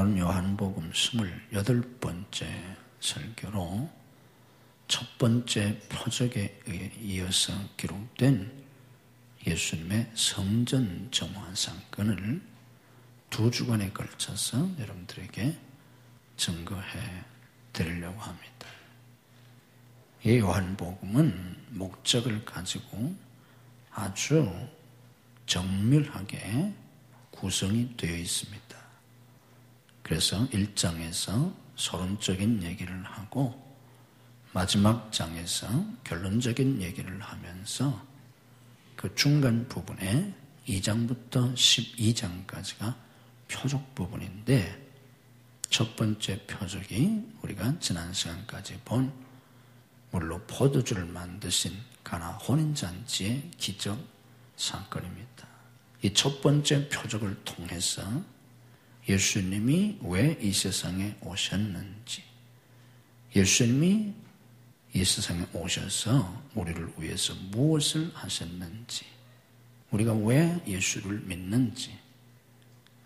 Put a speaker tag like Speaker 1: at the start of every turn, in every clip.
Speaker 1: 오늘 요한복음 28번째 설교로 첫 번째 표적에 이어서 기록된 예수님의 성전 정화 사건을 두 주간에 걸쳐서 여러분들에게 증거해 드리려고 합니다. 이 요한복음은 목적을 가지고 아주 정밀하게 구성이 되어 있습니다. 그래서 1장에서 서론적인 얘기를 하고 마지막 장에서 결론적인 얘기를 하면서 그 중간 부분에 2장부터 12장까지가 표적 부분인데 첫 번째 표적이 우리가 지난 시간까지 본 물로 포도주를 만드신 가나 혼인잔치의 기적 사건입니다. 이 첫 번째 표적을 통해서 예수님이 왜 이 세상에 오셨는지, 예수님이 이 세상에 오셔서 우리를 위해서 무엇을 하셨는지, 우리가 왜 예수를 믿는지,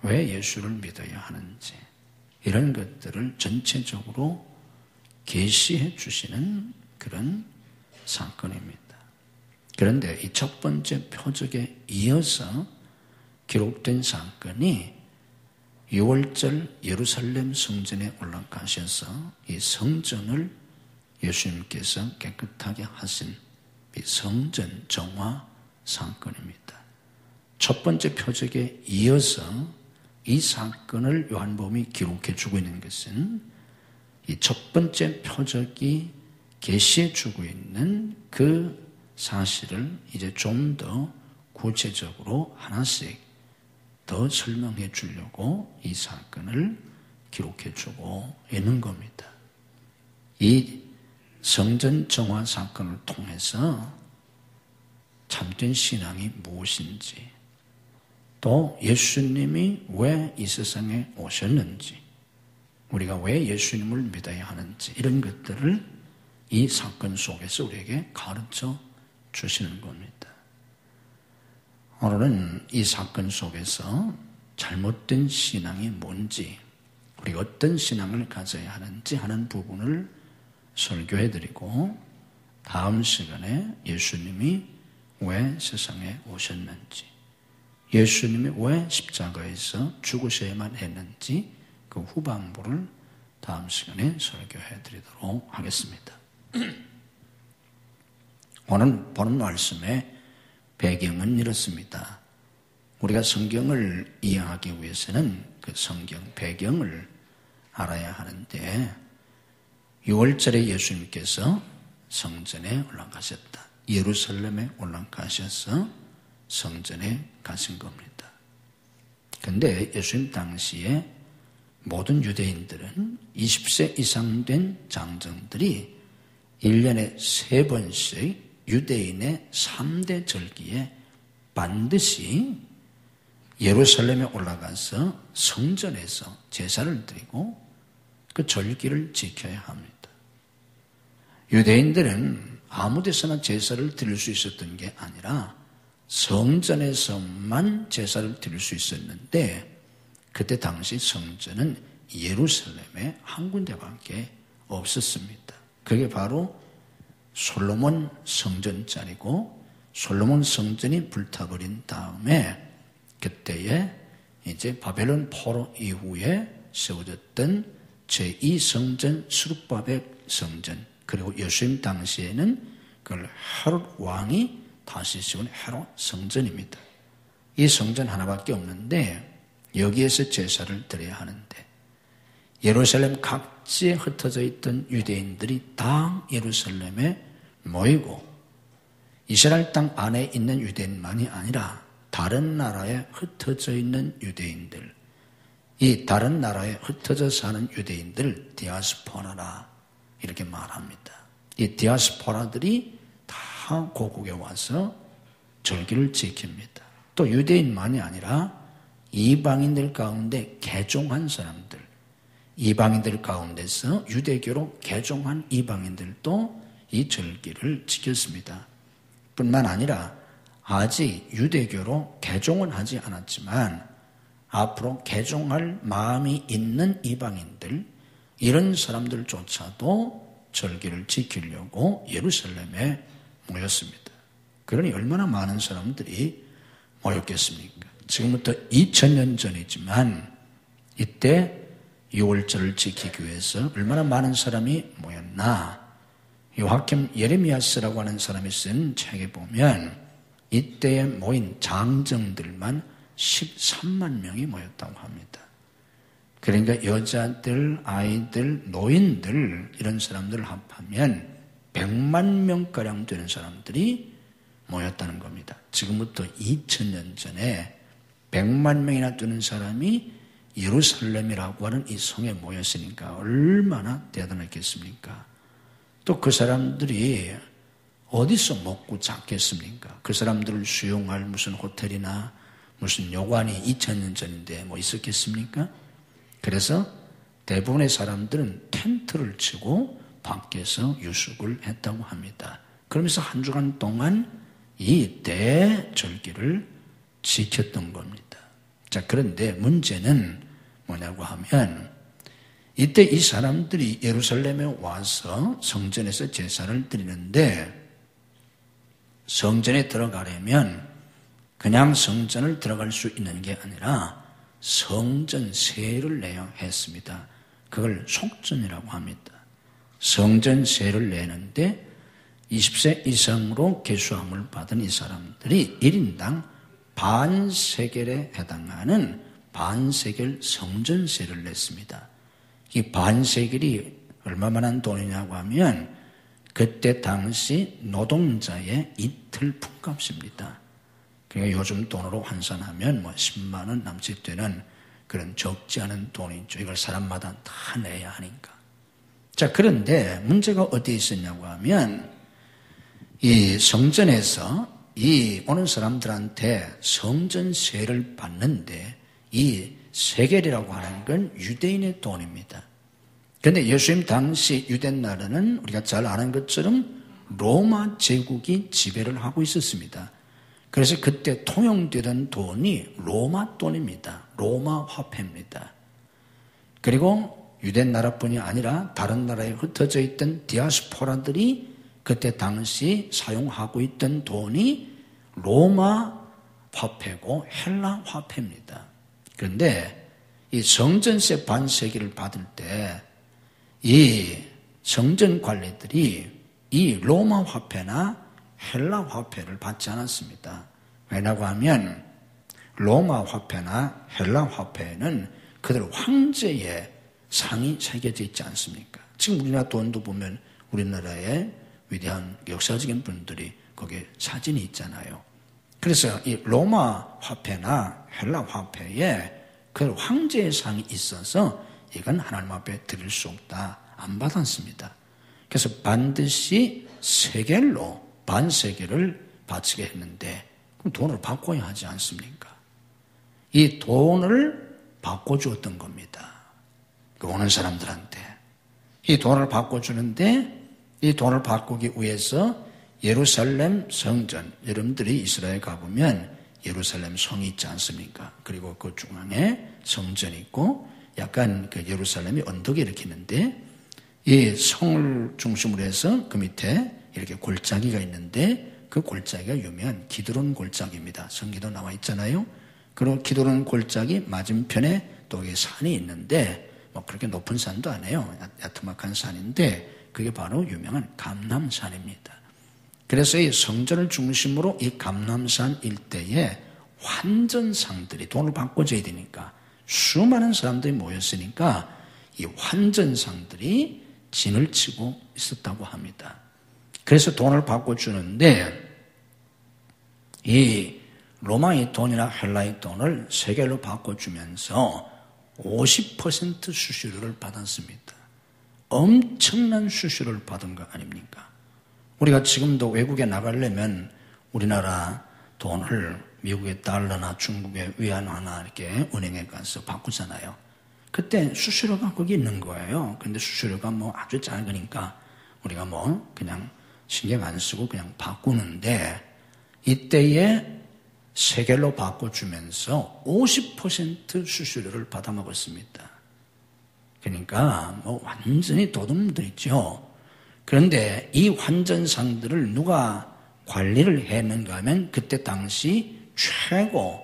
Speaker 1: 왜 예수를 믿어야 하는지, 이런 것들을 전체적으로 계시해 주시는 그런 사건입니다. 그런데 이 첫 번째 표적에 이어서 기록된 사건이 6월절 예루살렘 성전에 올라가셔서 이 성전을 예수님께서 깨끗하게 하신 이 성전 정화 사건입니다. 첫 번째 표적에 이어서 이 사건을 요한복음이 기록해 주고 있는 것은 이 첫 번째 표적이 계시해 주고 있는 그 사실을 이제 좀 더 구체적으로 하나씩 더 설명해 주려고 이 사건을 기록해 주고 있는 겁니다. 이 성전 정화 사건을 통해서 참된 신앙이 무엇인지, 또 예수님이 왜 이 세상에 오셨는지, 우리가 왜 예수님을 믿어야 하는지, 이런 것들을 이 사건 속에서 우리에게 가르쳐 주시는 겁니다. 오늘은 이 사건 속에서 잘못된 신앙이 뭔지, 우리가 어떤 신앙을 가져야 하는지 하는 부분을 설교해드리고, 다음 시간에 예수님이 왜 세상에 오셨는지, 예수님이 왜 십자가에서 죽으셔야만 했는지 그 후반부를 다음 시간에 설교해드리도록 하겠습니다. 오늘 보는 말씀의 배경은 이렇습니다. 우리가 성경을 이해하기 위해서는 그 성경 배경을 알아야 하는데, 6월절에 예수님께서 성전에 올라가셨다. 예루살렘에 올라가셔서 성전에 가신 겁니다. 그런데 예수님 당시에 모든 유대인들은 20세 이상 된 장정들이 1년에 3번씩 유대인의 3대 절기에 반드시 예루살렘에 올라가서 성전에서 제사를 드리고 그 절기를 지켜야 합니다. 유대인들은 아무 데서나 제사를 드릴 수 있었던 게 아니라 성전에서만 제사를 드릴 수 있었는데, 그때 당시 성전은 예루살렘에 한 군데밖에 없었습니다. 그게 바로 솔로몬 성전짜리고, 솔로몬 성전이 불타버린 다음에 그때에 이제 바벨론 포로 이후에 세워졌던 제2성전 스룹바벨 성전, 그리고 예수님 당시에는 그걸 헤롯 왕이 다시 세운 헤롯 성전입니다. 이 성전 하나밖에 없는데 여기에서 제사를 드려야 하는데, 예루살렘 각지에 흩어져 있던 유대인들이 다 예루살렘에 모이고, 이스라엘 땅 안에 있는 유대인만이 아니라 다른 나라에 흩어져 있는 유대인들, 이 다른 나라에 흩어져 사는 유대인들 디아스포라라 이렇게 말합니다. 이 디아스포라들이 다 고국에 와서 절기를 지킵니다. 또 유대인만이 아니라 이방인들 가운데 개종한 사람들, 이방인들 가운데서 유대교로 개종한 이방인들도 이 절기를 지켰습니다. 뿐만 아니라 아직 유대교로 개종은 하지 않았지만 앞으로 개종할 마음이 있는 이방인들, 이런 사람들조차도 절기를 지키려고 예루살렘에 모였습니다. 그러니 얼마나 많은 사람들이 모였겠습니까? 지금부터 2000년 전이지만 이때 6월절을 지키기 위해서 얼마나 많은 사람이 모였나. 요하kim 예레미야스라고 하는 사람이 쓴 책에 보면 이때에 모인 장정들만 13만 명이 모였다고 합니다. 그러니까 여자들, 아이들, 노인들 이런 사람들을 합하면 100만 명가량 되는 사람들이 모였다는 겁니다. 지금부터 2000년 전에 100만 명이나 되는 사람이 예루살렘이라고 하는 이 성에 모였으니까 얼마나 대단했겠습니까? 또 그 사람들이 어디서 먹고 잤겠습니까? 그 사람들을 수용할 무슨 호텔이나 무슨 요관이 2000년 전인데 뭐 있었겠습니까? 그래서 대부분의 사람들은 텐트를 치고 밖에서 유숙을 했다고 합니다. 그러면서 한 주간 동안 이 대절기를 지켰던 겁니다. 자, 그런데 문제는 뭐냐고 하면 이때 이 사람들이 예루살렘에 와서 성전에서 제사를 드리는데 성전에 들어가려면 그냥 성전을 들어갈 수 있는 게 아니라 성전세를 내야 했습니다. 그걸 속전이라고 합니다. 성전세를 내는데 20세 이상으로 계수함을 받은 이 사람들이 1인당 반세겔에 해당하는 반세겔 성전세를 냈습니다. 이 반세겔이 얼마만한 돈이냐고 하면 그때 당시 노동자의 이틀 품값입니다. 그러니까 요즘 돈으로 환산하면 뭐 10만 원 남짓 되는 그런 적지 않은 돈이죠. 이걸 사람마다 다 내야 하니까. 자, 그런데 문제가 어디에 있었냐고 하면 이 성전에서 이 오는 사람들한테 성전세를 받는데 이 세겔이라고 하는 건 유대인의 돈입니다. 그런데 예수님 당시 유대 나라는 우리가 잘 아는 것처럼 로마 제국이 지배를 하고 있었습니다. 그래서 그때 통용되던 돈이 로마 돈입니다. 로마 화폐입니다. 그리고 유대 나라뿐이 아니라 다른 나라에 흩어져 있던 디아스포라들이 그때 당시 사용하고 있던 돈이 로마 화폐고 헬라 화폐입니다. 그런데 이 성전세 반세기를 받을 때 이 성전 관리들이 이 로마 화폐나 헬라 화폐를 받지 않았습니다. 왜냐고 하면 로마 화폐나 헬라 화폐에는 그들 황제의 상이 새겨져 있지 않습니까? 지금 우리나라 돈도 보면 우리나라의 위대한 역사적인 분들이 거기에 사진이 있잖아요. 그래서 이 로마 화폐나 헬라 화폐에 그 황제의 상이 있어서 이건 하나님 앞에 드릴 수 없다. 안 받았습니다. 그래서 반드시 세겔로 반세겔을 바치게 했는데 그럼 돈을 바꿔야 하지 않습니까? 이 돈을 바꿔주었던 겁니다. 그 오는 사람들한테. 이 돈을 바꿔주는데 이 돈을 바꾸기 위해서 예루살렘 성전, 여러분들이 이스라엘 가보면 예루살렘 성이 있지 않습니까? 그리고 그 중앙에 성전이 있고 약간 그 예루살렘이 언덕에 이렇게 있는데 이 성을 중심으로 해서 그 밑에 이렇게 골짜기가 있는데 그 골짜기가 유명한 기드론 골짜기입니다. 성기도 나와 있잖아요. 그리고 기드론 골짜기 맞은편에 또 산이 있는데 뭐 그렇게 높은 산도 아니에요. 야트막한 산인데 그게 바로 유명한 감람산입니다. 그래서 이 성전을 중심으로 이 감람산 일대에 환전상들이 돈을 바꿔줘야 되니까 수많은 사람들이 모였으니까 이 환전상들이 진을 치고 있었다고 합니다. 그래서 돈을 바꿔주는데 이 로마의 돈이나 헬라의 돈을 세겔로 바꿔주면서 50% 수수료를 받았습니다. 엄청난 수수료를 받은 거 아닙니까? 우리가 지금도 외국에 나가려면 우리나라 돈을 미국의 달러나 중국의 위안화나 이렇게 은행에 가서 바꾸잖아요. 그때 수수료가 거기 있는 거예요. 근데 수수료가 뭐 아주 작으니까 우리가 뭐 그냥 신경 안 쓰고 그냥 바꾸는데 이때에 세겔로 바꿔주면서 50% 수수료를 받아먹었습니다. 그러니까 완전히 도둑놈들이죠. 그런데 이 환전상들을 누가 관리를 했는가 하면 그때 당시 최고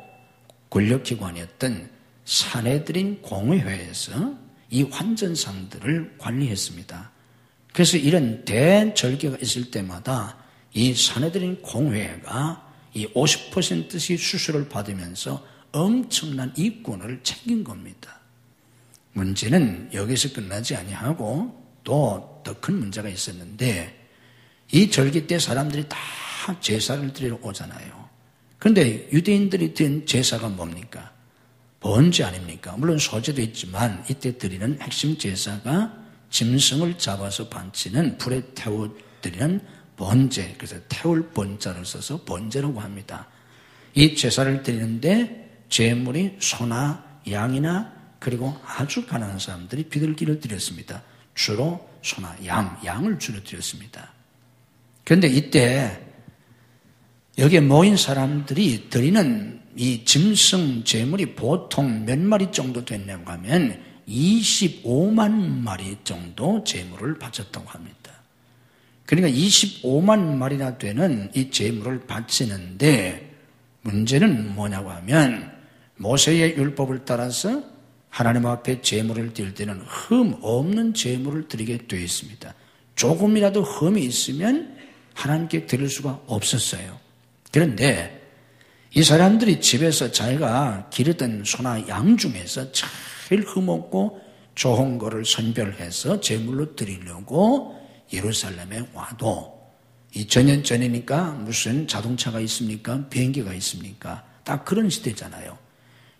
Speaker 1: 권력기관이었던 산헤드린 공회에서 이 환전상들을 관리했습니다. 그래서 이런 대절개가 있을 때마다 이 산헤드린 공회가 이 50%씩 수수료를 받으면서 엄청난 이권을 챙긴 겁니다. 문제는 여기서 끝나지 아니하고 또 더 큰 문제가 있었는데 이 절기 때 사람들이 다 제사를 드리러 오잖아요. 그런데 유대인들이 드린 제사가 뭡니까? 번제 아닙니까? 물론 소제도 있지만 이때 드리는 핵심 제사가 짐승을 잡아서 바치는 불에 태워 드리는 번제, 그래서 태울 번자를 써서 번제라고 합니다. 이 제사를 드리는데 제물이 소나 양이나 그리고 아주 가난한 사람들이 비둘기를 드렸습니다. 주로 소나 양을 주로 드렸습니다. 그런데 이때 여기에 모인 사람들이 드리는 이 짐승 제물이 보통 몇 마리 정도 됐냐고 하면 25만 마리 정도 제물을 바쳤다고 합니다. 그러니까 25만 마리나 되는 이 제물을 바치는데 문제는 뭐냐고 하면 모세의 율법을 따라서 하나님 앞에 제물을 드릴 때는 흠 없는 제물을 드리게 되어 있습니다. 조금이라도 흠이 있으면 하나님께 드릴 수가 없었어요. 그런데 이 사람들이 집에서 자기가 기르던 소나 양 중에서 제일 흠없고 좋은 거를 선별해서 제물로 드리려고 예루살렘에 와도 2000년 전이니까 무슨 자동차가 있습니까? 비행기가 있습니까? 딱 그런 시대잖아요.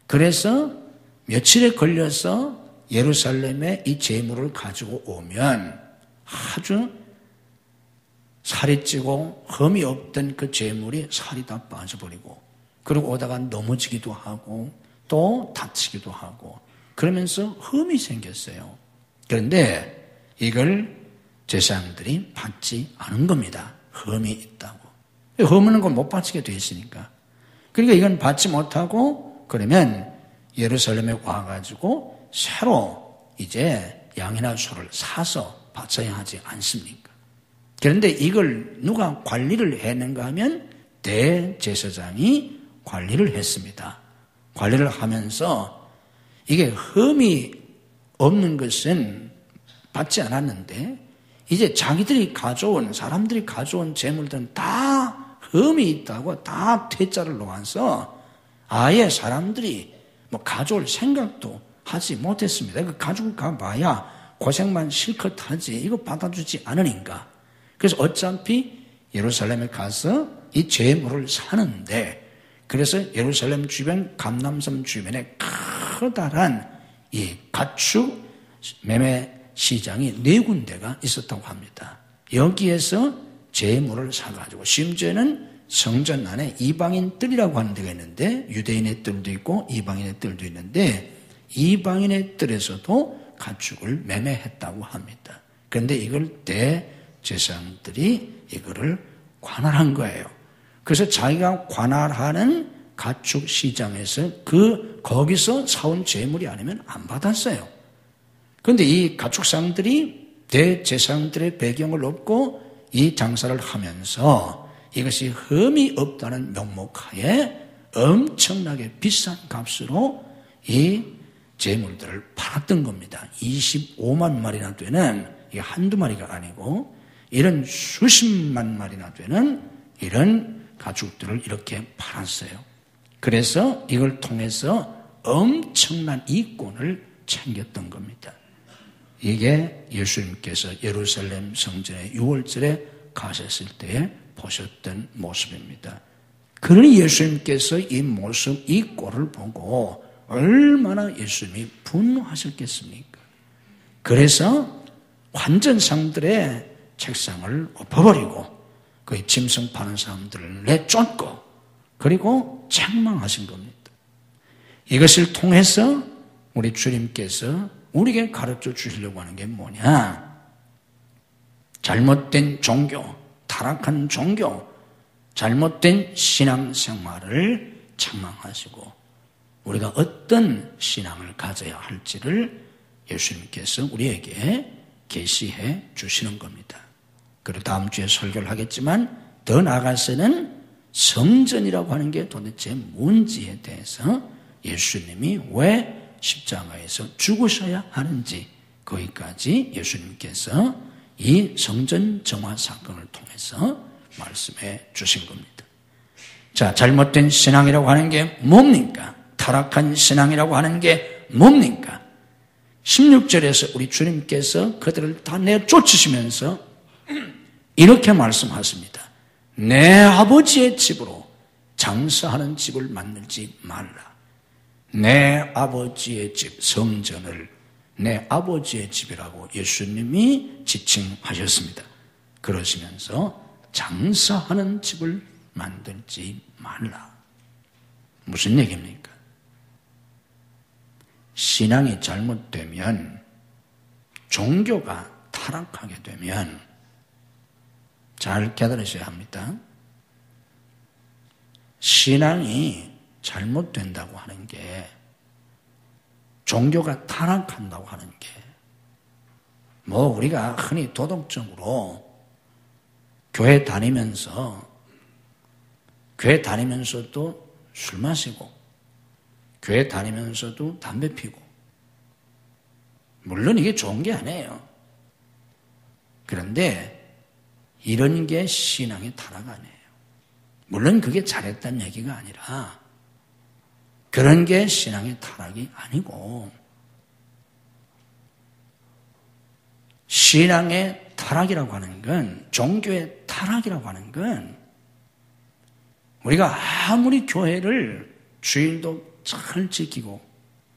Speaker 1: 그래서 며칠에 걸려서 예루살렘에 이 제물을 가지고 오면 아주 살이 찌고 흠이 없던 그 제물이 살이 다 빠져버리고 그리고 오다가 넘어지기도 하고 또 다치기도 하고 그러면서 흠이 생겼어요. 그런데 이걸 제사장들이 받지 않은 겁니다. 흠이 있다고. 흠 없는 걸 못 바치게 돼 있으니까. 그러니까 이건 받지 못하고 그러면 예루살렘에 와가지고 새로 이제 양이나 소를 사서 바쳐야 하지 않습니까? 그런데 이걸 누가 관리를 했는가 하면 대제사장이 관리를 했습니다. 관리를 하면서 이게 흠이 없는 것은 받지 않았는데 이제 자기들이 가져온 사람들이 가져온 재물들은 다 흠이 있다고 다 퇴짜를 놓아서 아예 사람들이 뭐 가져올 생각도 하지 못했습니다. 그 가지고 가봐야 고생만 실컷 하지 이거 받아주지 않으니까. 그래서 어차피 예루살렘에 가서 이 재물을 사는데 그래서 예루살렘 주변 감람섬 주변에 커다란 이 가축 매매 시장이 4군데가 있었다고 합니다. 여기에서 재물을 사가지고 심지어는 성전 안에 이방인 뜰이라고 하는 데가 있는데 유대인의 뜰도 있고 이방인의 뜰도 있는데 이방인의 뜰에서도 가축을 매매했다고 합니다. 그런데 이걸 대제사장들이 이거를 관할한 거예요. 그래서 자기가 관할하는 가축 시장에서 거기서 사온 재물이 아니면 안 받았어요. 그런데 이 가축상들이 대제사장들의 배경을 얻고 이 장사를 하면서 이것이 흠이 없다는 명목하에 엄청나게 비싼 값으로 이 재물들을 팔았던 겁니다. 25만 마리나 되는 이게 한두 마리가 아니고 이런 수십만 마리나 되는 이런 가축들을 이렇게 팔았어요. 그래서 이걸 통해서 엄청난 이권을 챙겼던 겁니다. 이게 예수님께서 예루살렘 성전에 6월절에 가셨을 때에 보셨던 모습입니다. 그러니 예수님께서 이 모습, 이 꼴을 보고 얼마나 예수님이 분노하셨겠습니까? 그래서 환전상들의 책상을 엎어버리고 그 짐승 파는 사람들을 내쫓고 그리고 책망하신 겁니다. 이것을 통해서 우리 주님께서 우리에게 가르쳐 주시려고 하는 게 뭐냐? 잘못된 종교, 타락한 종교, 잘못된 신앙생활을 책망하시고 우리가 어떤 신앙을 가져야 할지를 예수님께서 우리에게 계시해 주시는 겁니다. 그리고 다음 주에 설교를 하겠지만 더 나아가서는 성전이라고 하는 게 도대체 뭔지에 대해서 예수님이 왜 십자가에서 죽으셔야 하는지 거기까지 예수님께서 이 성전 정화 사건을 통해서 말씀해 주신 겁니다. 자, 잘못된 신앙이라고 하는 게 뭡니까? 타락한 신앙이라고 하는 게 뭡니까? 16절에서 우리 주님께서 그들을 다 내쫓으시면서 이렇게 말씀하십니다. 내 아버지의 집으로 장사하는 집을 만들지 말라. 내 아버지의 집, 성전을 내 아버지의 집이라고 예수님이 지칭하셨습니다. 그러시면서 장사하는 집을 만들지 말라. 무슨 얘기입니까? 신앙이 잘못되면, 종교가 타락하게 되면 잘 깨달으셔야 합니다. 신앙이 잘못된다고 하는 게, 종교가 타락한다고 하는 게, 우리가 흔히 도덕적으로 교회 다니면서도 술 마시고, 교회 다니면서도 담배 피고, 물론 이게 좋은 게 아니에요. 그런데 이런 게 신앙의 타락 아니에요. 물론 그게 잘했다는 얘기가 아니라 그런 게 신앙의 타락이 아니고, 신앙의 타락이라고 하는 건, 종교의 타락이라고 하는 건, 우리가 아무리 교회를 주일도 잘 지키고,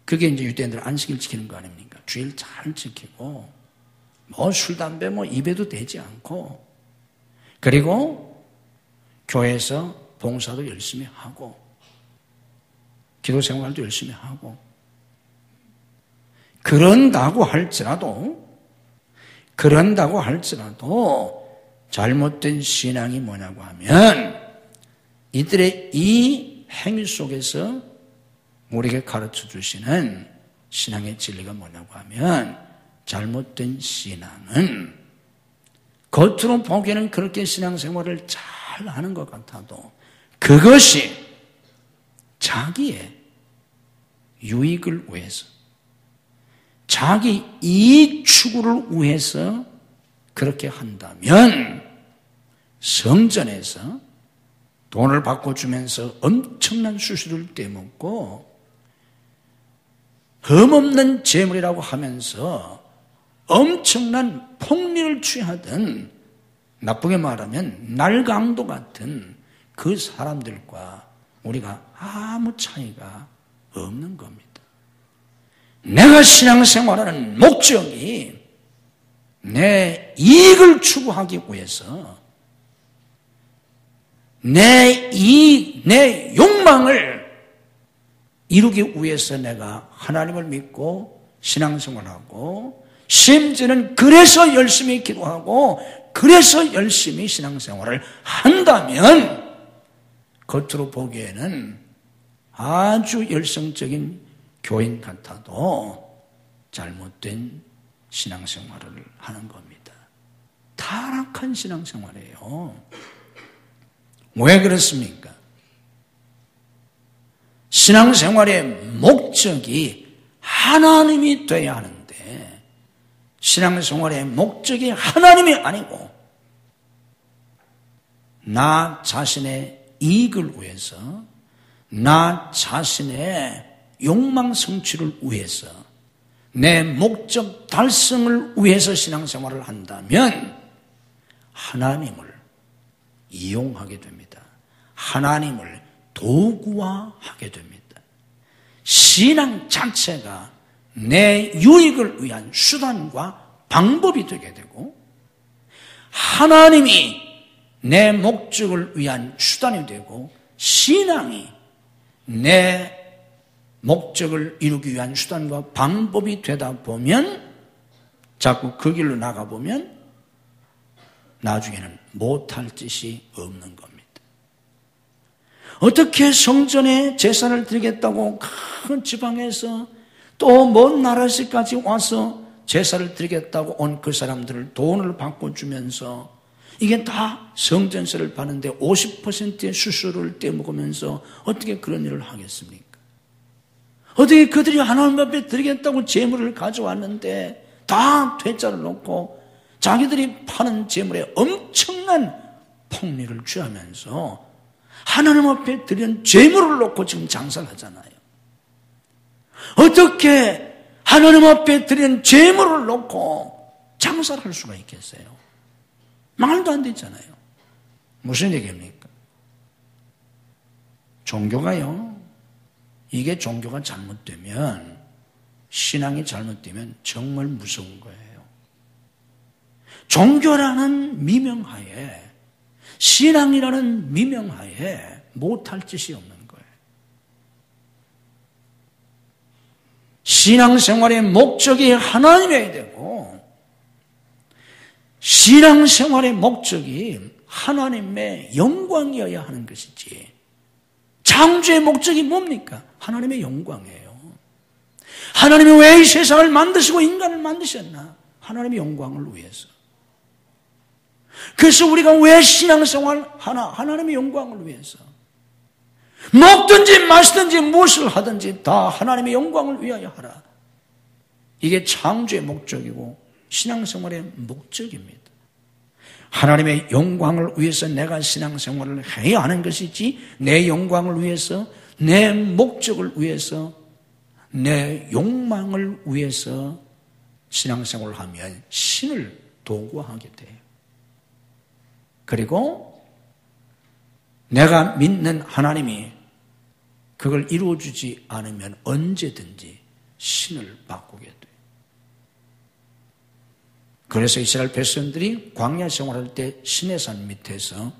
Speaker 1: 그게 이제 유대인들 안식일 지키는 거 아닙니까? 주일 잘 지키고, 술, 담배 입에도 대지 않고, 그리고 교회에서 봉사도 열심히 하고, 기도 생활도 열심히 하고, 그런다고 할지라도 잘못된 신앙이 뭐냐고 하면, 이들의 이 행위 속에서 우리에게 가르쳐 주시는 신앙의 진리가 뭐냐고 하면, 잘못된 신앙은 겉으로 보기에는 그렇게 신앙생활을 잘 하는 것 같아도 그것이 자기의 유익을 위해서, 자기 이익 추구를 위해서 그렇게 한다면, 성전에서 돈을 바꿔주면서 엄청난 수수료를 떼먹고 흠없는 재물이라고 하면서 엄청난 폭리를 취하던, 나쁘게 말하면 날강도 같은 그 사람들과 우리가 아무 차이가 없는 겁니다. 내가 신앙생활하는 목적이 내 이익을 추구하기 위해서, 내 욕망을 이루기 위해서 내가 하나님을 믿고 신앙생활하고, 심지어는 그래서 열심히 기도하고 그래서 열심히 신앙생활을 한다면, 겉으로 보기에는 아주 열성적인 교인 같아도 잘못된 신앙생활을 하는 겁니다. 타락한 신앙생활이에요. 왜 그렇습니까? 신앙생활의 목적이 하나님이 돼야 하는데, 신앙생활의 목적이 하나님이 아니고 나 자신의 이익을 위해서, 나 자신의 욕망 성취를 위해서, 내 목적 달성을 위해서 신앙생활을 한다면 하나님을 이용하게 됩니다. 하나님을 도구화하게 됩니다. 신앙 자체가 내 유익을 위한 수단과 방법이 되게 되고, 하나님이 내 목적을 위한 수단이 되고, 신앙이 내 목적을 이루기 위한 수단과 방법이 되다 보면, 자꾸 그 길로 나가보면 나중에는 못할 짓이 없는 겁니다. 어떻게 성전에 제사를 드리겠다고 큰 지방에서 또 먼 나라에서까지 와서 제사를 드리겠다고 온 그 사람들을 돈을 바꿔주면서 이게 다 성전세를 받는데 50%의 수수료를 떼먹으면서 어떻게 그런 일을 하겠습니까? 어떻게 그들이 하나님 앞에 드리겠다고 재물을 가져왔는데 다 퇴짜를 놓고 자기들이 파는 재물에 엄청난 폭리를 취하면서 하나님 앞에 드리는 재물을 놓고 지금 장사를 하잖아요. 어떻게 하나님 앞에 드리는 재물을 놓고 장사를 할 수가 있겠어요? 말도 안 되잖아요. 무슨 얘기입니까? 종교가요, 이게 종교가 잘못되면, 신앙이 잘못되면 정말 무서운 거예요. 종교라는 미명하에, 신앙이라는 미명하에 못할 짓이 없는 거예요. 신앙생활의 목적이 하나님이어야 되고, 신앙생활의 목적이 하나님의 영광이어야 하는 것이지, 창조의 목적이 뭡니까? 하나님의 영광이에요. 하나님이 왜 이 세상을 만드시고 인간을 만드셨나? 하나님의 영광을 위해서. 그래서 우리가 왜 신앙생활 하나? 하나님의 영광을 위해서. 먹든지 마시든지 무엇을 하든지 다 하나님의 영광을 위하여 하라. 이게 창조의 목적이고 신앙생활의 목적입니다. 하나님의 영광을 위해서 내가 신앙생활을 해야 하는 것이지, 내 영광을 위해서, 내 목적을 위해서, 내 욕망을 위해서 신앙생활을 하면 신을 도구화하게 돼요. 그리고 내가 믿는 하나님이 그걸 이루어주지 않으면 언제든지 신을 바꾸게 돼요. 그래서 이스라엘 백성들이 광야 생활할 때 시내산 밑에서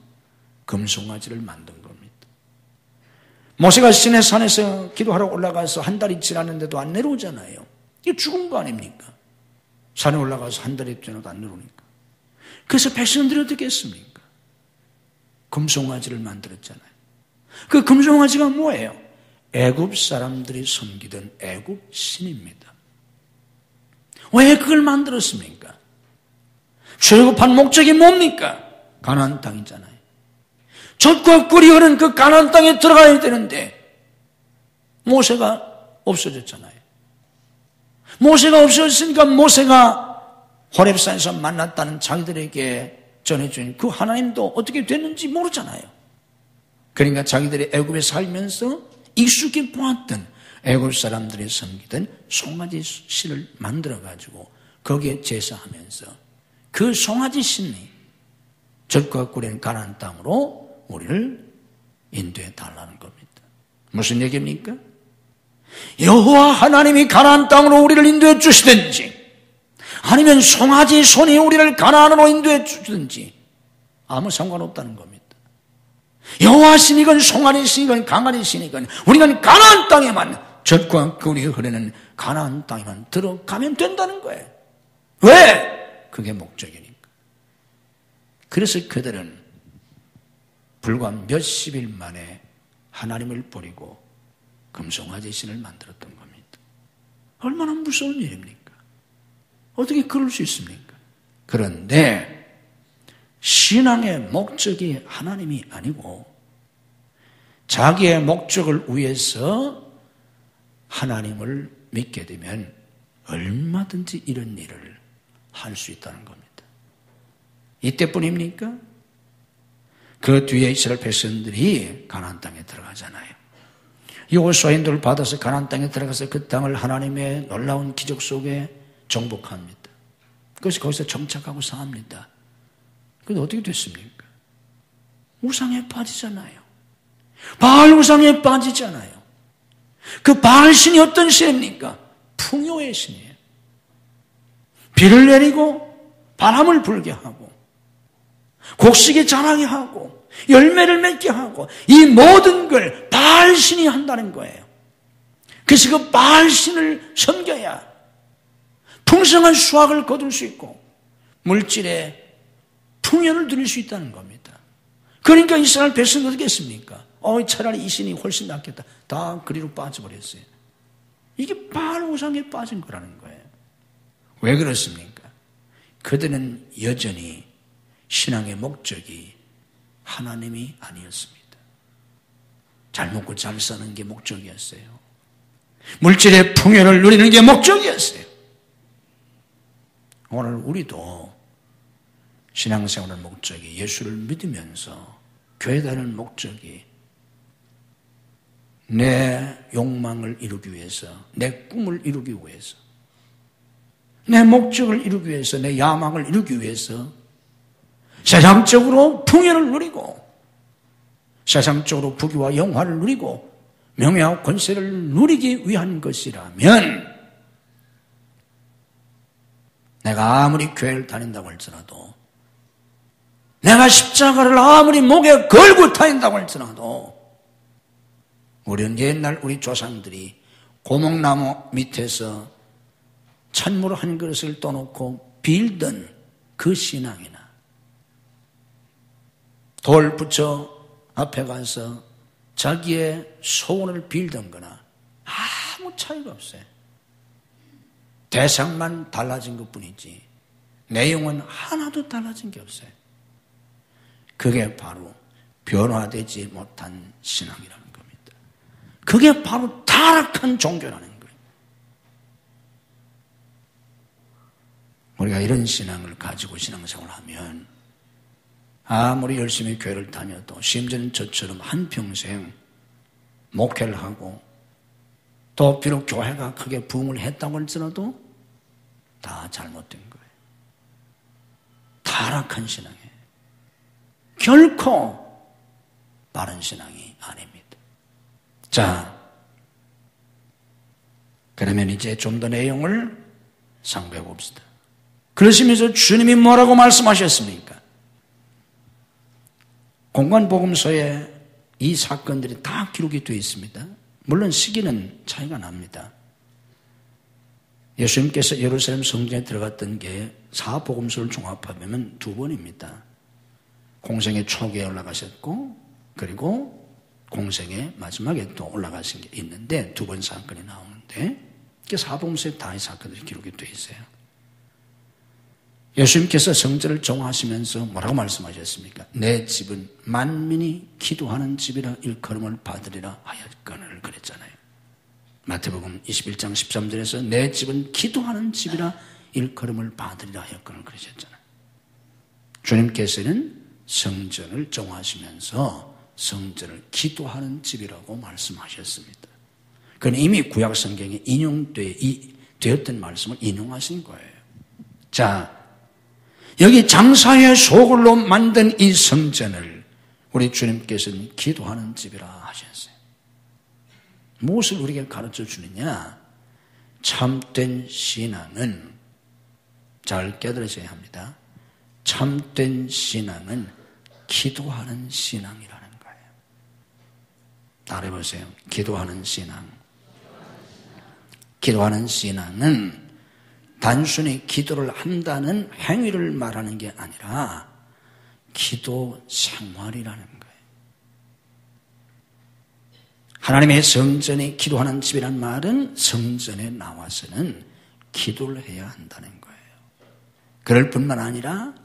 Speaker 1: 금송아지를 만든 겁니다. 모세가 시내산에서 기도하러 올라가서 한 달이 지났는데도 안 내려오잖아요. 이게 죽은 거 아닙니까? 산에 올라가서 한 달이 지나도 안 내려오니까. 그래서 백성들이 어떻게 했습니까? 금송아지를 만들었잖아요. 그 금송아지가 뭐예요? 애굽 사람들이 섬기던 애굽 신입니다. 왜 그걸 만들었습니까? 출애굽한 목적이 뭡니까? 가나안 땅이잖아요. 젖과 꿀이 흐르는 그 가나안 땅에 들어가야 되는데 모세가 없어졌잖아요. 모세가 없어졌으니까 모세가 호렙산에서 만났다는 자기들에게 전해준 그 하나님도 어떻게 됐는지 모르잖아요. 그러니까 자기들이 애굽에 살면서 익숙히 보았던 애굽 사람들이 섬기던 송아지 신을 만들어가지고 거기에 제사하면서 그 송아지 신이 젖과 꿀인 가나안 땅으로 우리를 인도해 달라는 겁니다. 무슨 얘기입니까? 여호와 하나님이 가나안 땅으로 우리를 인도해 주시든지 아니면 송아지 손이 우리를 가나안으로 인도해 주든지 아무 상관없다는 겁니다. 여호와 신이건 송아지 신이건 강아지 신이건 우리는 가나안 땅에만, 젖과 꿀이 흐르는 가나안 땅에만 들어가면 된다는 거예요. 왜? 그게 목적이니까. 그래서 그들은 불과 몇십 일 만에 하나님을 버리고 금송아지 신을 만들었던 겁니다. 얼마나 무서운 일입니까? 어떻게 그럴 수 있습니까? 그런데 신앙의 목적이 하나님이 아니고 자기의 목적을 위해서 하나님을 믿게 되면 얼마든지 이런 일을 할 수 있다는 겁니다. 이때뿐입니까? 그 뒤에 이스라엘 백성들이 가나안 땅에 들어가잖아요. 여호수아인도를 받아서 가나안 땅에 들어가서 그 땅을 하나님의 놀라운 기적 속에 정복합니다. 그것이 거기서 정착하고 삽니다. 그런데 어떻게 됐습니까? 우상에 빠지잖아요. 바알 우상에 빠지잖아요. 그 바알 신이 어떤 신입니까? 풍요의 신이에요. 비를 내리고 바람을 불게 하고 곡식이 자라게 하고 열매를 맺게 하고 이 모든 걸 바알 신이 한다는 거예요. 그래서 그 바알 신을 섬겨야 풍성한 수확을 거둘 수 있고 물질에 풍요를 누릴 수 있다는 겁니다. 그러니까 이스라엘 백성은 어떻게 했습니까? 차라리 이 신이 훨씬 낫겠다. 다 그리로 빠져버렸어요. 이게 바알 우상에 빠진 거라는 거예요. 왜 그렇습니까? 그들은 여전히 신앙의 목적이 하나님이 아니었습니다. 잘 먹고 잘 사는 게 목적이었어요. 물질의 풍요를 누리는 게 목적이었어요. 오늘 우리도 신앙생활의 목적이 예수를 믿으면서 교회 다니는 목적이 내 욕망을 이루기 위해서, 내 꿈을 이루기 위해서, 내 목적을 이루기 위해서, 내 야망을 이루기 위해서 세상적으로 풍요를 누리고 세상적으로 부귀와 영화를 누리고 명예와 권세를 누리기 위한 것이라면 내가 아무리 교회를 다닌다고 할지라도 내가 십자가를 아무리 목에 걸고 다닌다고 할지라도 우리는 옛날 우리 조상들이 고목나무 밑에서 찬물 한 그릇을 떠놓고 빌던 그 신앙이나 돌 붙여 앞에 가서 자기의 소원을 빌던 거나 아무 차이가 없어요. 대상만 달라진 것뿐이지 내용은 하나도 달라진 게 없어요. 그게 바로 변화되지 못한 신앙이라는 겁니다. 그게 바로 타락한 종교라는 거예요. 우리가 이런 신앙을 가지고 신앙생활을 하면 아무리 열심히 교회를 다녀도 심지어는 저처럼 한평생 목회를 하고 또 비록 교회가 크게 부흥을 했다고 할지라도 다 잘못된 거예요. 타락한 신앙이에요. 결코 바른 신앙이 아닙니다. 자, 그러면 이제 좀 더 내용을 상고해 봅시다. 그러시면서 주님이 뭐라고 말씀하셨습니까? 공관복음서에 이 사건들이 다 기록이 되어 있습니다. 물론 시기는 차이가 납니다. 예수님께서 예루살렘 성전에 들어갔던 게 사복음서를 종합하면 2번입니다. 공생의 초기에 올라가셨고 그리고 공생의 마지막에 또 올라가신 게 있는데 2번 사건이 나오는데 사복음서에 다 이 사건들이 기록이 되어 있어요. 예수님께서 성전을 정화하시면서 뭐라고 말씀하셨습니까? 내 집은 만민이 기도하는 집이라 일컬음을 받으리라 하였거늘 그랬잖아요. 마태복음 21장 13절에서 내 집은 기도하는 집이라 일컬음을 받으리라 하였거늘 그러셨잖아요. 주님께서는 성전을 정화하시면서 성전을 기도하는 집이라고 말씀하셨습니다. 그건 이미 구약 성경에 인용되었던 말씀을 인용하신 거예요. 자, 여기 장사의 소굴로 만든 이 성전을 우리 주님께서는 기도하는 집이라 하셨어요. 무엇을 우리에게 가르쳐 주느냐? 참된 신앙은 잘 깨달으셔야 합니다. 참된 신앙은 기도하는 신앙이라는 거예요. 따라해보세요. 기도하는 신앙. 기도하는 신앙은 단순히 기도를 한다는 행위를 말하는 게 아니라 기도 생활이라는 거예요. 하나님의 성전에 기도하는 집이란 말은 성전에 나와서는 기도를 해야 한다는 거예요. 그럴 뿐만 아니라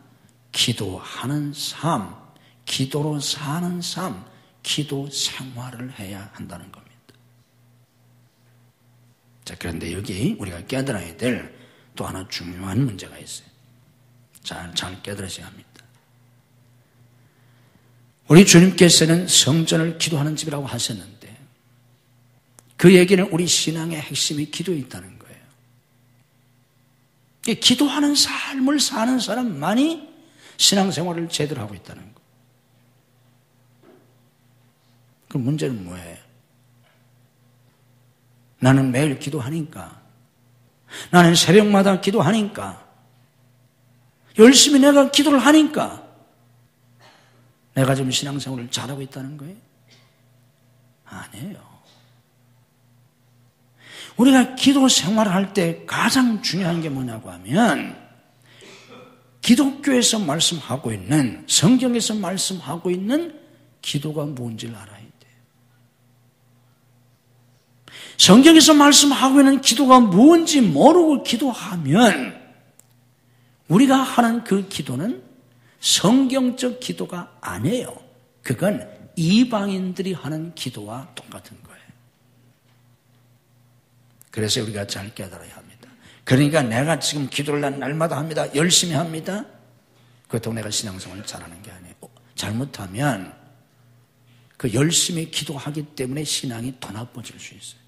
Speaker 1: 기도하는 삶, 기도로 사는 삶, 기도 생활을 해야 한다는 겁니다. 자, 그런데 여기 우리가 깨달아야 될 또 하나 중요한 문제가 있어요. 잘 깨달으셔야 합니다. 우리 주님께서는 성전을 기도하는 집이라고 하셨는데 그 얘기는 우리 신앙의 핵심이 기도에 있다는 거예요. 기도하는 삶을 사는 사람만이 신앙생활을 제대로 하고 있다는 거예요. 그 문제는 뭐예요? 나는 매일 기도하니까, 나는 새벽마다 기도하니까, 열심히 내가 기도를 하니까 내가 지금 신앙생활을 잘하고 있다는 거예요? 아니에요. 우리가 기도 생활을 할 때 가장 중요한 게 뭐냐고 하면 기독교에서 말씀하고 있는, 성경에서 말씀하고 있는 기도가 뭔지를 알아야 돼요. 성경에서 말씀하고 있는 기도가 뭔지 모르고 기도하면 우리가 하는 그 기도는 성경적 기도가 아니에요. 그건 이방인들이 하는 기도와 똑같은 거예요. 그래서 우리가 잘 깨달아야 합니다. 그러니까 내가 지금 기도를 날마다 합니다. 열심히 합니다. 그렇다고 내가 신앙생활을 잘하는 게 아니에요. 잘못하면 그 열심히 기도하기 때문에 신앙이 더 나빠질 수 있어요.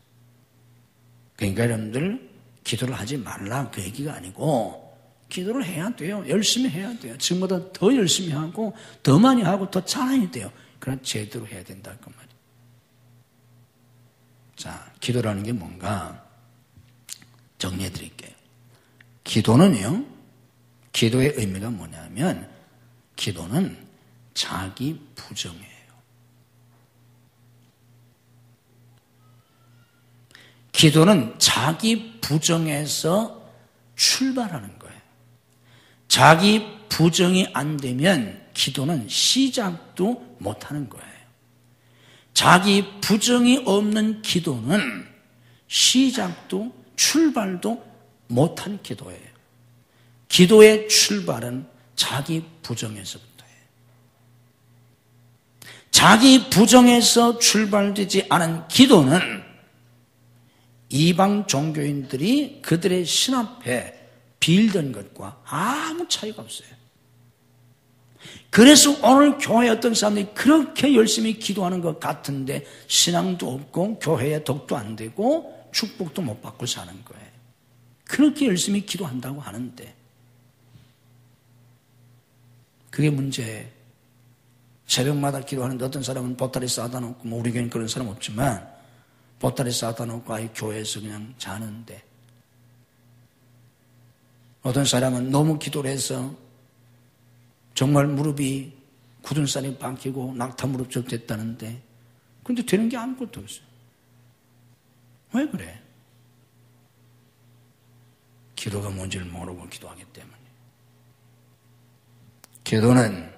Speaker 1: 그러니까 여러분들 기도를 하지 말라 그 얘기가 아니고 기도를 해야 돼요. 열심히 해야 돼요. 지금보다 더 열심히 하고 더 많이 하고 더 잘해야 돼요. 그러나 제대로 해야 된다 그 말이에요. 자, 기도라는 게 뭔가 정리해 드릴게요. 기도는요, 기도의 의미가 뭐냐면 기도는 자기 부정이에요. 기도는 자기 부정에서 출발하는 거예요. 자기 부정이 안 되면 기도는 시작도 못하는 거예요. 자기 부정이 없는 기도는 시작도 출발도 못한 기도예요. 기도의 출발은 자기 부정에서부터예요. 자기 부정에서 출발되지 않은 기도는 이방 종교인들이 그들의 신 앞에 빌던 것과 아무 차이가 없어요. 그래서 오늘 교회에 어떤 사람들이 그렇게 열심히 기도하는 것 같은데 신앙도 없고 교회에 덕도 안 되고 축복도 못 받고 사는 거예요. 그렇게 열심히 기도한다고 하는데 그게 문제예요. 새벽마다 기도하는데 어떤 사람은 보따리 쌓아다 놓고 뭐 우리 교회는 그런 사람 없지만 보따리 쌓아다 놓고 아예 교회에서 그냥 자는데 어떤 사람은 너무 기도를 해서 정말 무릎이 굳은 살이 박히고 낙타 무릎처럼 됐다는데 근데 되는 게 아무것도 없어요. 왜 그래? 기도가 뭔지를 모르고 기도하기 때문에. 기도는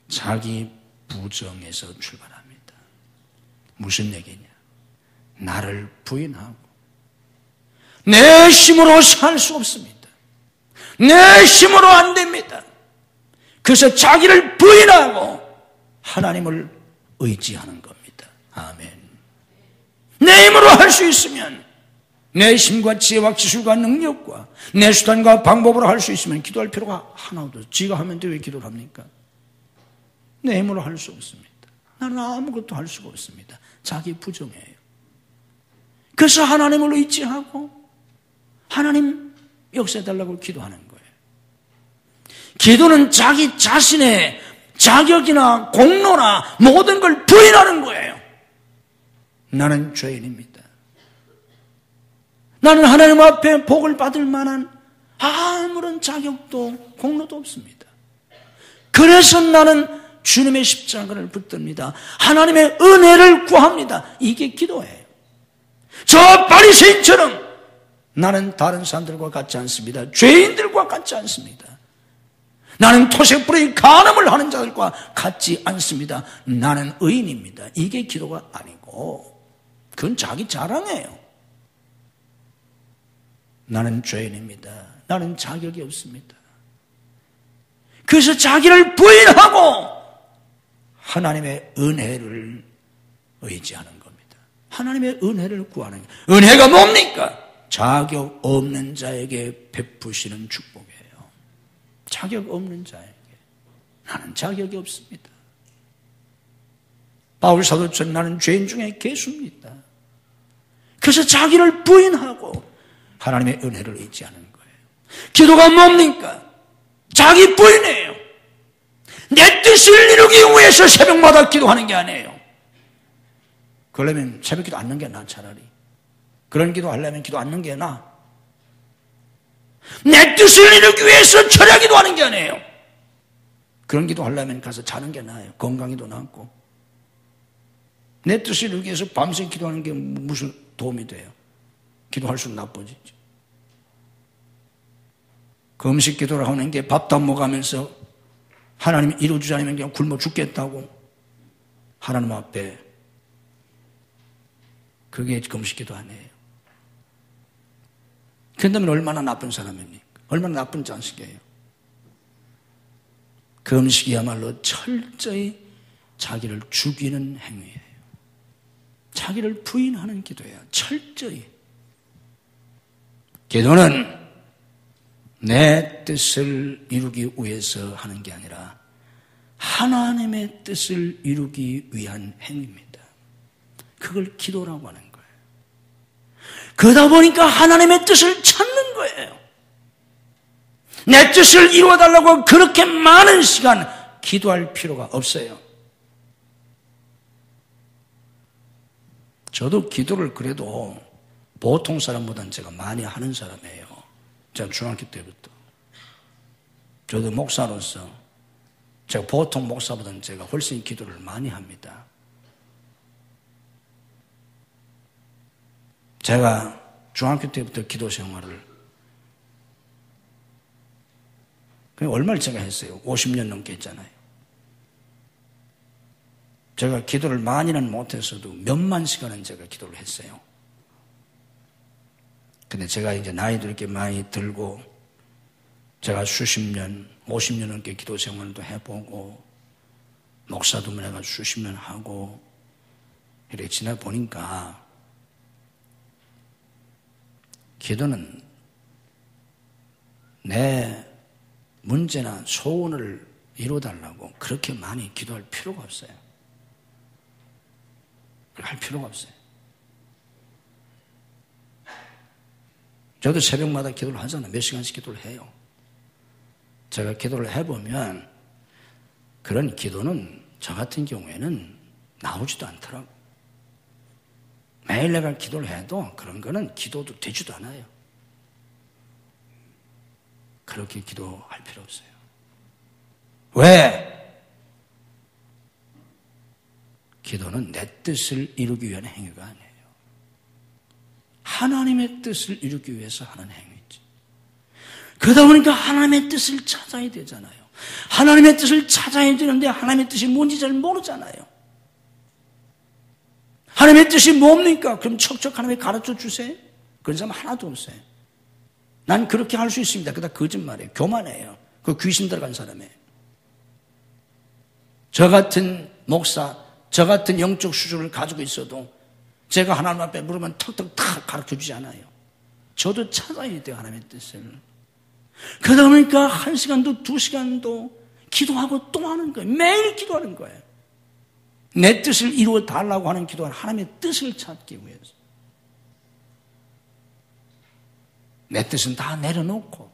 Speaker 1: 자기 부정에서 출발합니다. 무슨 얘기냐? 나를 부인하고 내 힘으로 살 수 없습니다. 내 힘으로 안 됩니다. 그래서 자기를 부인하고 하나님을 의지하는 겁니다. 아멘. 내 힘으로 할 수 있으면 내 힘과 지혜와 기술과 능력과 내 수단과 방법으로 할 수 있으면 기도할 필요가 하나도 없어요. 지가 하면 돼 왜 기도를 합니까? 내 힘으로 할 수 없습니다. 나는 아무것도 할 수가 없습니다. 자기 부정이에요. 그래서 하나님을 의지하고 하나님 역사해달라고 기도하는 거예요. 기도는 자기 자신의 자격이나 공로나 모든 걸 부인하는 거예요. 나는 죄인입니다. 나는 하나님 앞에 복을 받을 만한 아무런 자격도 공로도 없습니다. 그래서 나는 주님의 십자가를 붙듭니다. 하나님의 은혜를 구합니다. 이게 기도예요. 저 바리새인처럼 나는 다른 사람들과 같지 않습니다. 죄인들과 같지 않습니다. 나는 토색불의 간음을 하는 자들과 같지 않습니다. 나는 의인입니다. 이게 기도가 아니고 그건 자기 자랑이에요. 나는 죄인입니다. 나는 자격이 없습니다. 그래서 자기를 부인하고 하나님의 은혜를 의지하는 겁니다. 하나님의 은혜를 구하는 거예요. 은혜가 뭡니까? 자격 없는 자에게 베푸시는 축복이에요. 자격 없는 자에게. 나는 자격이 없습니다. 바울 사도처럼 나는 죄인 중에 괴수입니다. 그래서 자기를 부인하고 하나님의 은혜를 의지하는 거예요. 기도가 뭡니까? 자기 부인이에요. 내 뜻을 이루기 위해서 새벽마다 기도하는 게 아니에요. 그러려면 새벽 기도 않는 게 나아 차라리. 그런 기도 하려면 기도 않는 게 나아. 내 뜻을 이루기 위해서 철야 기도하는 게 아니에요. 그런 기도 하려면 가서 자는 게 나아요. 건강에도 낫고. 내 뜻을 이루기 위해서 밤새 기도하는 게 무슨 도움이 돼요? 기도할수록 나빠지죠. 그 음식 기도를 하는 게 밥도 안 먹으면서 하나님이 이루어주지 않으면 그냥 굶어 죽겠다고 하나님 앞에 그게 금식기도 아니에요. 그런다면 얼마나 나쁜 사람입니까? 얼마나 나쁜 자식이에요. 금식이야말로 철저히 자기를 죽이는 행위예요. 자기를 부인하는 기도예요. 철저히. 기도는 내 뜻을 이루기 위해서 하는 게 아니라 하나님의 뜻을 이루기 위한 행위입니다. 그걸 기도라고 하는 거예요. 그러다 보니까 하나님의 뜻을 찾는 거예요. 내 뜻을 이루어달라고 그렇게 많은 시간 기도할 필요가 없어요. 저도 기도를 그래도 보통 사람보다는 제가 많이 하는 사람이에요. 제가 중학교 때부터. 저도 목사로서 제가 보통 목사보다는 제가 훨씬 기도를 많이 합니다. 제가 중학교 때부터 기도 생활을 얼마를 제가 했어요? 50년 넘게 했잖아요. 제가 기도를 많이는 못했어도 몇만 시간은 제가 기도를 했어요. 근데 제가 이제 나이도 이렇게 많이 들고 제가 수십 년, 50년 넘게 기도 생활도 해보고 목사도 내가 수십 년 하고 이렇게 지나 보니까 기도는 내 문제나 소원을 이루어달라고 그렇게 많이 기도할 필요가 없어요. 할 필요가 없어요. 저도 새벽마다 기도를 하잖아요. 몇 시간씩 기도를 해요. 제가 기도를 해보면 그런 기도는 저 같은 경우에는 나오지도 않더라고. 매일 내가 기도를 해도 그런 거는 기도도 되지도 않아요. 그렇게 기도할 필요 없어요. 왜? 기도는 내 뜻을 이루기 위한 행위가 아니에요. 하나님의 뜻을 이루기 위해서 하는 행위지. 그러다 보니까 하나님의 뜻을 찾아야 되잖아요. 하나님의 뜻을 찾아야 되는데 하나님의 뜻이 뭔지 잘 모르잖아요. 하나님의 뜻이 뭡니까? 그럼 척척 하나님이 가르쳐 주세요? 그런 사람 하나도 없어요. 난 그렇게 할 수 있습니다. 그다 거짓말이에요. 교만해요. 그 귀신 들어간 사람이에요. 저 같은 목사, 저 같은 영적 수준을 가지고 있어도 제가 하나님 앞에 물으면 턱턱 다 가르쳐 주지 않아요. 저도 찾아야 돼요. 하나님의 뜻을. 그러다 보니까 1시간도 2시간도 기도하고 또 하는 거예요. 매일 기도하는 거예요. 내 뜻을 이루어 달라고 하는 기도는 하나님의 뜻을 찾기 위해서. 내 뜻은 다 내려놓고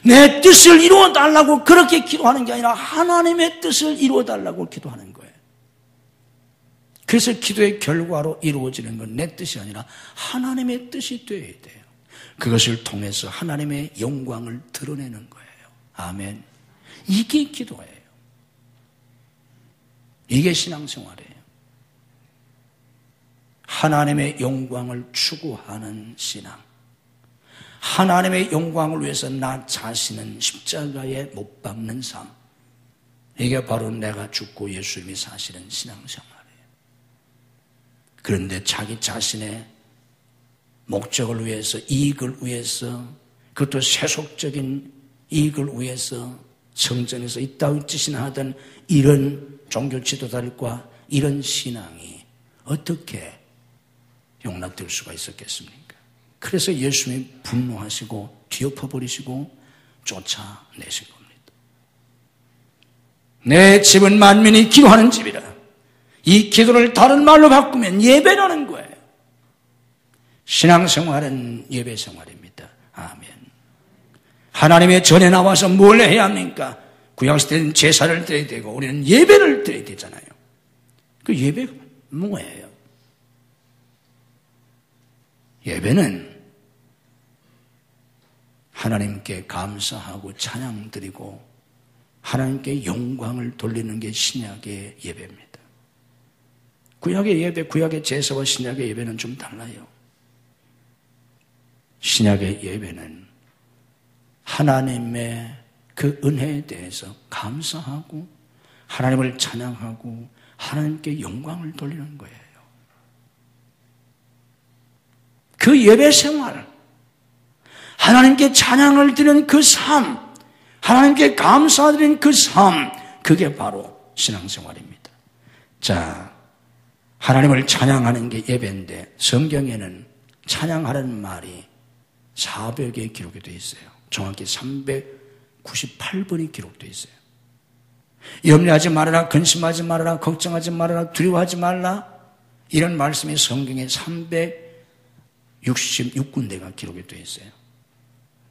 Speaker 1: 내 뜻을 이루어 달라고 그렇게 기도하는 게 아니라 하나님의 뜻을 이루어 달라고 기도하는 거예요. 그래서 기도의 결과로 이루어지는 건 내 뜻이 아니라 하나님의 뜻이 되어야 돼요. 그것을 통해서 하나님의 영광을 드러내는 거예요. 아멘. 이게 기도예요. 이게 신앙생활이에요. 하나님의 영광을 추구하는 신앙. 하나님의 영광을 위해서 나 자신은 십자가에 못 박는 삶. 이게 바로 내가 죽고 예수님이 사시는 신앙생활이에요. 그런데 자기 자신의 목적을 위해서, 이익을 위해서, 그것도 세속적인 이익을 위해서 성전에서 이따위 짓이나 하던 이런 종교 지도자들과 이런 신앙이 어떻게 용납될 수가 있었겠습니까? 그래서 예수님이 분노하시고 뒤엎어버리시고 쫓아내신 겁니다. 내 집은 만민이 기도하는 집이라. 이 기도를 다른 말로 바꾸면 예배라는 거예요. 신앙생활은 예배생활입니다. 아멘. 하나님의 전에 나와서 뭘 해야 합니까? 구약시대는 제사를 드려야 되고 우리는 예배를 드려야 되잖아요. 그 예배가 뭐예요? 예배는 하나님께 감사하고 찬양 드리고 하나님께 영광을 돌리는 게 신약의 예배입니다. 구약의 예배, 구약의 제사와 신약의 예배는 좀 달라요. 신약의 예배는 하나님의 그 은혜에 대해서 감사하고 하나님을 찬양하고 하나님께 영광을 돌리는 거예요. 그 예배 생활, 하나님께 찬양을 드리는 그 삶, 하나님께 감사드리는 그 삶, 그게 바로 신앙생활입니다. 자, 하나님을 찬양하는 게 예배인데 성경에는 찬양하라는 말이 400개 기록이 되어 있어요. 정확히 398번이 기록되어 있어요. 염려하지 말아라, 근심하지 말아라, 걱정하지 말아라, 두려워하지 말라, 이런 말씀이 성경에 366군데가 기록이 되어 있어요.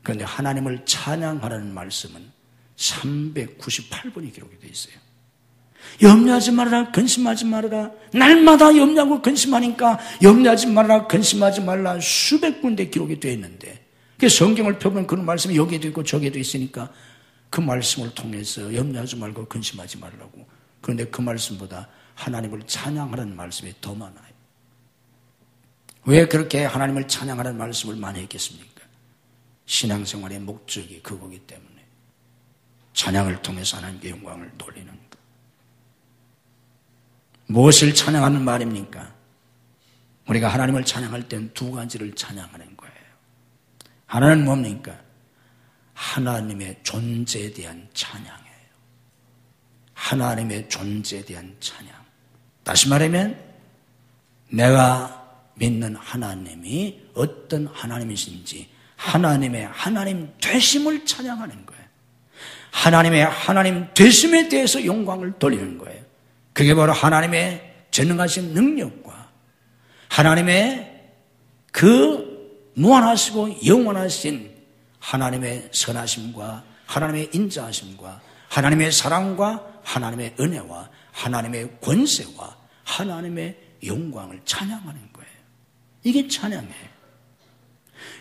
Speaker 1: 그런데 하나님을 찬양하라는 말씀은 398번이 기록이 되어 있어요. 염려하지 말아라, 근심하지 말아라, 날마다 염려하고 근심하니까 염려하지 말아라, 근심하지 말라 수백 군데 기록이 되어 있는데, 그 성경을 펴보면 그런 말씀이 여기에도 있고 저기에도 있으니까 그 말씀을 통해서 염려하지 말고 근심하지 말라고. 그런데 그 말씀보다 하나님을 찬양하라는 말씀이 더 많아요. 왜 그렇게 하나님을 찬양하라는 말씀을 많이 했겠습니까? 신앙생활의 목적이 그거기 때문에. 찬양을 통해서 하나님께 영광을 돌리는 것. 무엇을 찬양하는 말입니까? 우리가 하나님을 찬양할 땐 두 가지를 찬양하는 거예요. 하나는 뭡니까? 하나님의 존재에 대한 찬양이에요. 하나님의 존재에 대한 찬양. 다시 말하면 내가 믿는 하나님이 어떤 하나님이신지 하나님의 하나님 되심을 찬양하는 거예요. 하나님의 하나님 되심에 대해서 영광을 돌리는 거예요. 그게 바로 하나님의 전능하신 능력과 하나님의 그 무한하시고 영원하신 하나님의 선하심과 하나님의 인자하심과 하나님의 사랑과 하나님의 은혜와 하나님의 권세와 하나님의 영광을 찬양하는 거예요. 이게 찬양이에요.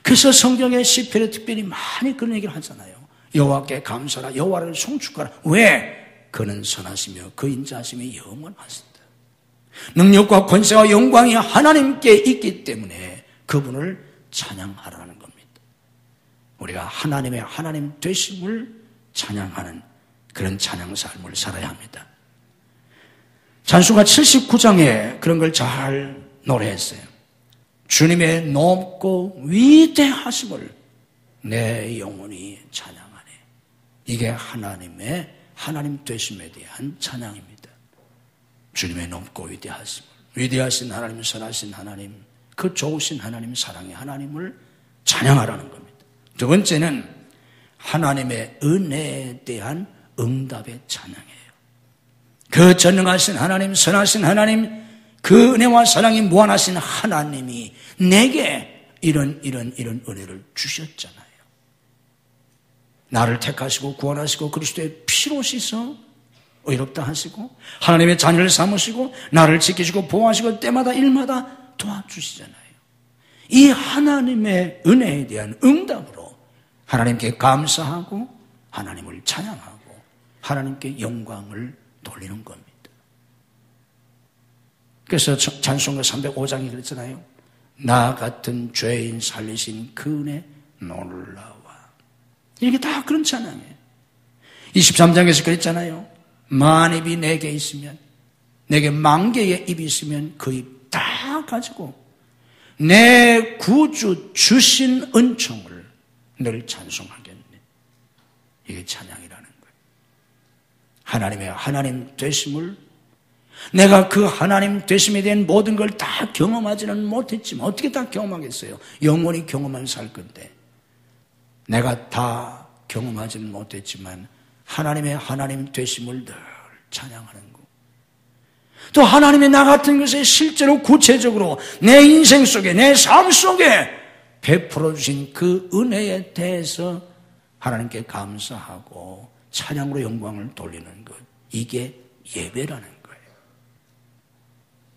Speaker 1: 그래서 성경의 시편에 특별히 많이 그런 얘기를 하잖아요. 여호와께 감사하라, 여호와를 송축하라. 왜? 그는 선하시며 그 인자하심이 영원하시다. 능력과 권세와 영광이 하나님께 있기 때문에 그분을 찬양하라는 겁니다. 우리가 하나님의 하나님 되심을 찬양하는 그런 찬양 삶을 살아야 합니다. 찬송가 79장에 그런 걸 잘 노래했어요. 주님의 높고 위대하심을 내 영혼이 찬양하네. 이게 하나님의 하나님 되심에 대한 찬양입니다. 주님의 높고 위대하심을, 위대하신 하나님, 선하신 하나님, 그 좋으신 하나님, 사랑의 하나님을 찬양하라는 겁니다. 두 번째는 하나님의 은혜에 대한 응답의 찬양이에요. 그 전능하신 하나님, 선하신 하나님, 그 은혜와 사랑이 무한하신 하나님이 내게 이런 은혜를 주셨잖아요. 나를 택하시고 구원하시고 그리스도의 피로 씻어 의롭다 하시고 하나님의 자녀를 삼으시고 나를 지키시고 보호하시고 때마다 일마다 도와주시잖아요. 이 하나님의 은혜에 대한 응답으로 하나님께 감사하고 하나님을 찬양하고 하나님께 영광을 돌리는 겁니다. 그래서 찬송가 305장이 그랬잖아요. 나 같은 죄인 살리신 그 은혜 놀라워. 이게 다 그런 찬양이에요. 23장에서 그랬잖아요. 만 입이 내게 있으면, 내게 10,000개의 입이 있으면 그 입 다 가지고 내 구주 주신 은총을 늘 찬송하겠네. 이게 찬양이라는 거예요. 하나님의 하나님 되심을, 내가 그 하나님 되심에 대한 모든 걸 다 경험하지는 못했지만 어떻게 다 경험하겠어요? 영원히 경험만 살 건데. 내가 다 경험하지는 못했지만 하나님의 하나님 되심을 늘 찬양하는 거. 또 하나님의 나 같은 것에 실제로 구체적으로 내 인생 속에, 내 삶 속에 베풀어 주신 그 은혜에 대해서 하나님께 감사하고 찬양으로 영광을 돌리는 것. 이게 예배라는 거예요.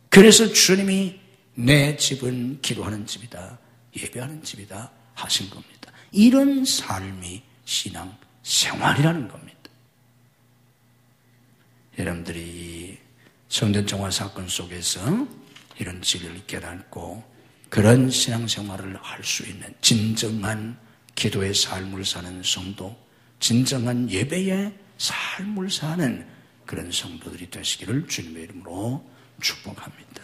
Speaker 1: 그래서 주님이 내 집은 기도하는 집이다, 예배하는 집이다 하신 겁니다. 이런 삶이 신앙 생활이라는 겁니다. 여러분들이 성전정화 사건 속에서 이런 진리를 깨닫고 그런 신앙 생활을 할 수 있는 진정한 기도의 삶을 사는 성도, 진정한 예배의 삶을 사는 그런 성도들이 되시기를 주님의 이름으로 축복합니다.